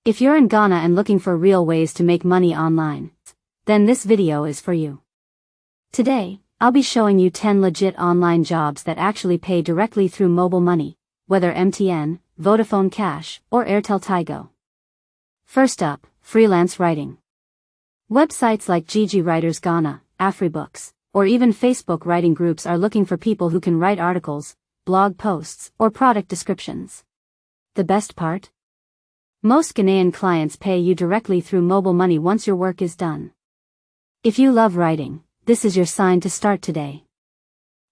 If you're in Ghana and looking for real ways to make money online, then this video is for you. Today, I'll be showing you 10 legit online jobs that actually pay directly through mobile money, whether MTN, Vodafone Cash, or AirtelTigo. First up, freelance writing. Websites like Gigi Writers Ghana, AfriBooks, or even Facebook writing groups are looking for people who can write articles, blog posts, or product descriptions. The best part? Most Ghanaian clients pay you directly through mobile money once your work is done. If you love writing, this is your sign to start today.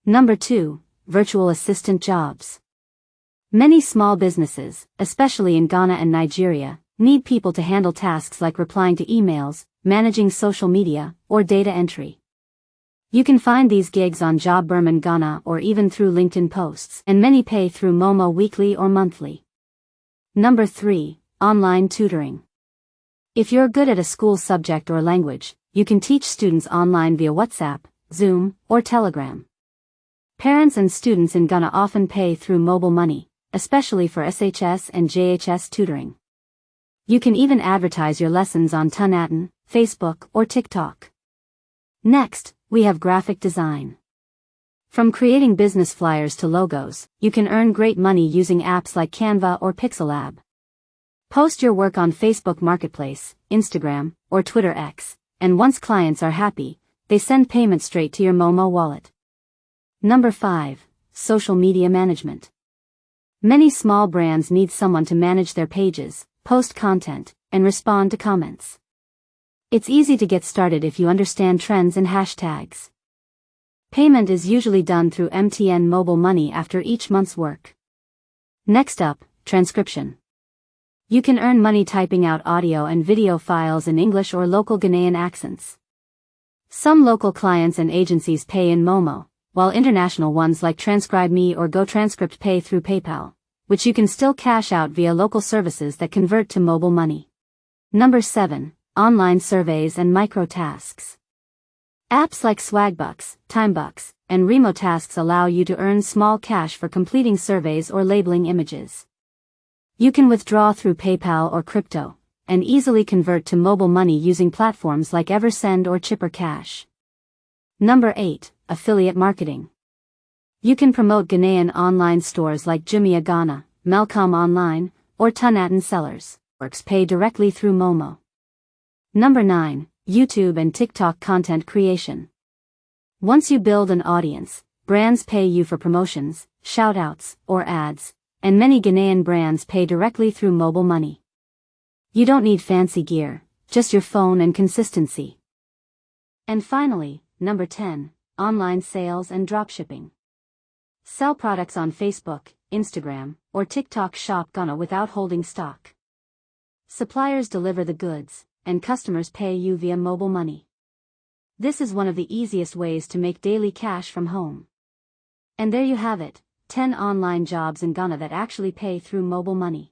Number 2, virtual assistant jobs. Many small businesses, especially in Ghana and Nigeria, need people to handle tasks like replying to emails, managing social media, or data entry. You can find these gigs on Job in Ghana or even through LinkedIn posts, and many pay through Momo weekly or monthly. Number 3, online tutoring. If you're good at a school subject or language, you can teach students online via WhatsApp, Zoom, or Telegram. Parents and students in Ghana often pay through mobile money, especially for SHS and JHS tutoring. You can even advertise your lessons on Tutoring, Facebook, or TikTok. Next, we have graphic design. From creating business flyers to logos, you can earn great money using apps like Canva or Pixellab. Post your work on Facebook Marketplace, Instagram, or Twitter X, and once clients are happy, they send payment straight to your Momo wallet. Number 5, social media management. Many small brands need someone to manage their pages, post content, and respond to comments. It's easy to get started if you understand trends and hashtags. Payment is usually done through MTN mobile money after each month's work. Next up, transcription. You can earn money typing out audio and video files in English or local Ghanaian accents. Some local clients and agencies pay in Momo, while international ones like TranscribeMe or GoTranscript pay through PayPal, which you can still cash out via local services that convert to mobile money. Number 7, online surveys and micro-tasks. Apps like Swagbucks, Timebucks, and Remotasks allow you to earn small cash for completing surveys or labeling images. You can withdraw through PayPal or crypto, and easily convert to mobile money using platforms like Eversend or Chipper Cash. Number 8, affiliate marketing. You can promote Ghanaian online stores like Jumia Ghana, Melcom Online, or Tunatin Sellers. Works pay directly through Momo. Number 9, YouTube and TikTok content creation. Once you build an audience, brands pay you for promotions, shoutouts, or ads, and many Ghanaian brands pay directly through mobile money. You don't need fancy gear, just your phone and consistency. And finally, number 10, online sales and dropshipping. Sell products on Facebook, Instagram, or TikTok. Shop Ghana without holding stock. Suppliers deliver the goods, and customers pay you via mobile money. This is one of the easiest ways to make daily cash from home. And there you have it, 10 online jobs in Ghana that actually pay through mobile money.